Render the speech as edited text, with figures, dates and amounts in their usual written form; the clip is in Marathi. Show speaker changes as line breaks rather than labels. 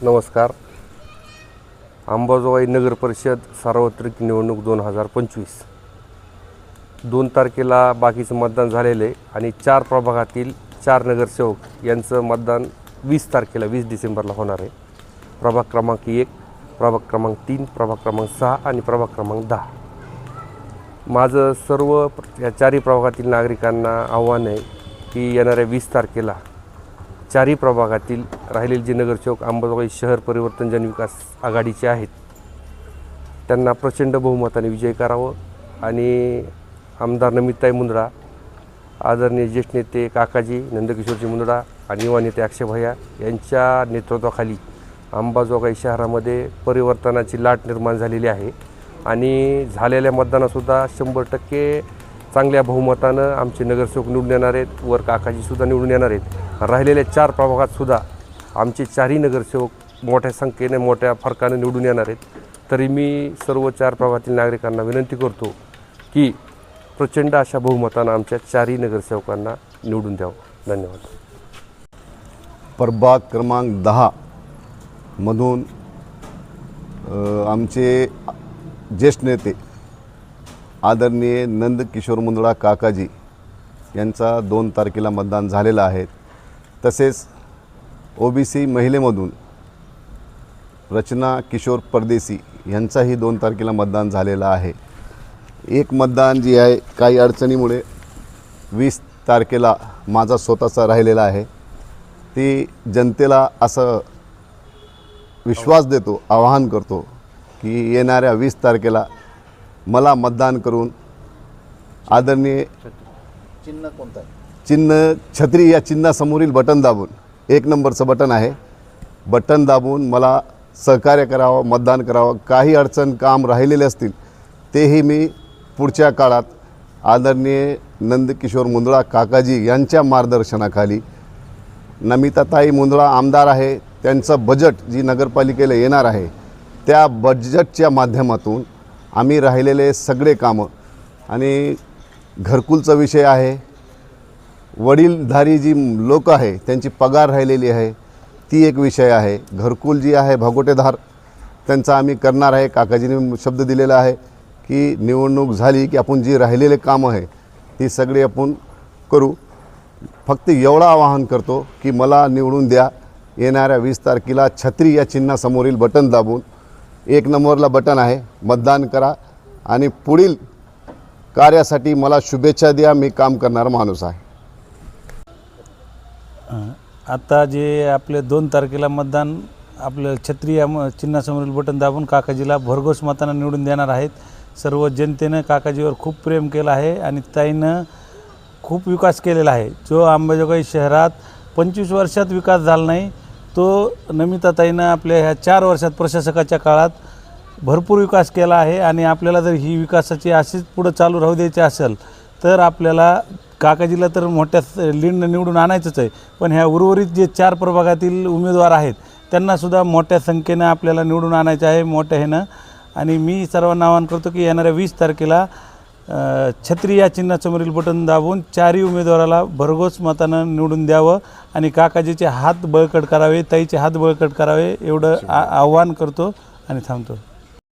नमस्कार. अंबाजोगाई नगर परिषद सार्वत्रिक निवडणूक 2025 2 तारखेला बाकीचं मतदान झालेलं आहे आणि 4 प्रभागातील 4 नगरसेवक यांचं मतदान 20 तारखेला 20 डिसेंबरला होणार आहे. प्रभाग क्रमांक 1, प्रभाग क्रमांक 3, प्रभाग क्रमांक 6 आणि प्रभाग क्रमांक 10. माझं सर्व या 4ही प्रभागातील नागरिकांना आव्हान आहे की येणाऱ्या 20 तारखेला 4ही प्रभागातील राहिलेले जे नगरसेवक अंबाजोगाई शहर परिवर्तन जनविकास आघाडीचे आहेत त्यांना प्रचंड बहुमताने विजय करावं आणि आमदार नमिताताई मुंदडा, आदरणीय ज्येष्ठ नेते काकाजी नंदकिशोरजी मुंदडा आणि युवा नेते अक्षय भैया यांच्या नेतृत्वाखाली अंबाजोगाई शहरामध्ये परिवर्तनाची लाट निर्माण झालेली आहे आणि झालेल्या मतदानातसुद्धा 100% चांगल्या बहुमतानं आमचे नगरसेवक निवडून येणार आहेत. वर काकाजीसुद्धा निवडून येणार आहेत. राहिलेल्या 4 प्रभागातसुद्धा आमचे 4ही नगरसेवक मोठ्या संख्येने मोठ्या फरकाने निवडून येणार आहेत. तरी मी सर्व 4 प्रभागातील नागरिकांना विनंती करतो की प्रचंड अशा बहुमतानं आमच्या 4ही नगरसेवकांना निवडून द्यावं. धन्यवाद.
प्रभाग क्रमांक 10 मधून आमचे ज्येष्ठ नेते आदरणीय नंदकिशोर मुंदडा काकाजी यांचा 2 तारखेला मतदान झालेलं आहे. तसेच OBC महिलेमधून रचना किशोर परदेसी यांचाही 2 तारखेला मतदान झालेलं आहे. एक मतदान जी आहे काही अडचणीमुळे 20 तारखेला माझा स्वतःचा राहिलेला आहे. ती जनतेला असं विश्वास देतो, आवाहन करतो की येणाऱ्या 20 तारखेला मला मतदान करून आदरणीय
चिन्ह कोणतं आहे?
चिन्ह छत्री या चिन्हासमोरील बटन दाबून 1 नंबरचं बटन आहे. बटन दाबून मला सहकार्य करावं, मतदान करावं. काही अडचण काम राहिलेले असतील तेही मी पुढच्या काळात आदरणीय नंदकिशोर मुंदडा काकाजी यांच्या मार्गदर्शनाखाली नमिताताई मुंदडा आमदार आहे त्यांचं बजेट जी नगरपालिकेला येणार आहे त्या बजेटच्या माध्यमातून आम्ही राहिलेले सगळे कामं आणि घरकुलचा विषय आहे, वडीलधारी जी लोक आहे त्यांची पगार राहिलेली आहे ती एक विषय आहे. घरकुल जी आहे भगोटेदार त्यांचा आम्ही करणार आहे. काकाजीने शब्द दिलेला आहे की निवडणूक झाली की आपण जी राहिलेले कामं आहे ती सगळी आपण करू. फक्त एवढं आवाहन करतो की मला निवडून द्या. येणाऱ्या 20 तारखेला छत्री या चिन्हासमोरील बटन दाबून 1 नंबरला बटन आहे, मतदान करा आणि पुढील कार्यासाठी मला शुभेच्छा द्या. मी काम करणारा माणूस आहे.
आता जे आपले 2 तारखेला मतदान आपलं छत्री या चिन्हासमोरील बटन दाबून काकाजीला भरघोस मतानं निवडून देणार आहेत. सर्व जनतेनं काकाजीवर खूप प्रेम केलं आहे आणि ताईनं खूप विकास केलेला आहे. जो अंबाजोगाई शहरात 25 वर्षात विकास झाला नाही तो नमिताताईनं आपल्या ह्या 4 वर्षात प्रशासकाच्या काळात भरपूर विकास केला आहे आणि आपल्याला जर ही विकासाची अशीच पुढं चालू राहू द्यायची असेल तर आपल्याला काकाजीला तर मोठ्या लीडनं निवडून आणायचंच आहे. पण ह्या उर्वरित जे 4 प्रभागातील उमेदवार आहेत त्यांनासुद्धा मोठ्या संख्येनं आपल्याला निवडून आणायचं आहे मोठ्या ह्यानं. आणि मी सर्वांना आवाहन करतो की येणाऱ्या 20 तारखेला छत्री या चिन्हासमोरील बटन दाबून 4ही उमेदवाराला भरघोस मतानं निवडून द्यावं आणि काकाजीचे हात बळकट करावे, ताईचे हात बळकट करावे एवढं आवाहन करतो आणि थांबतो.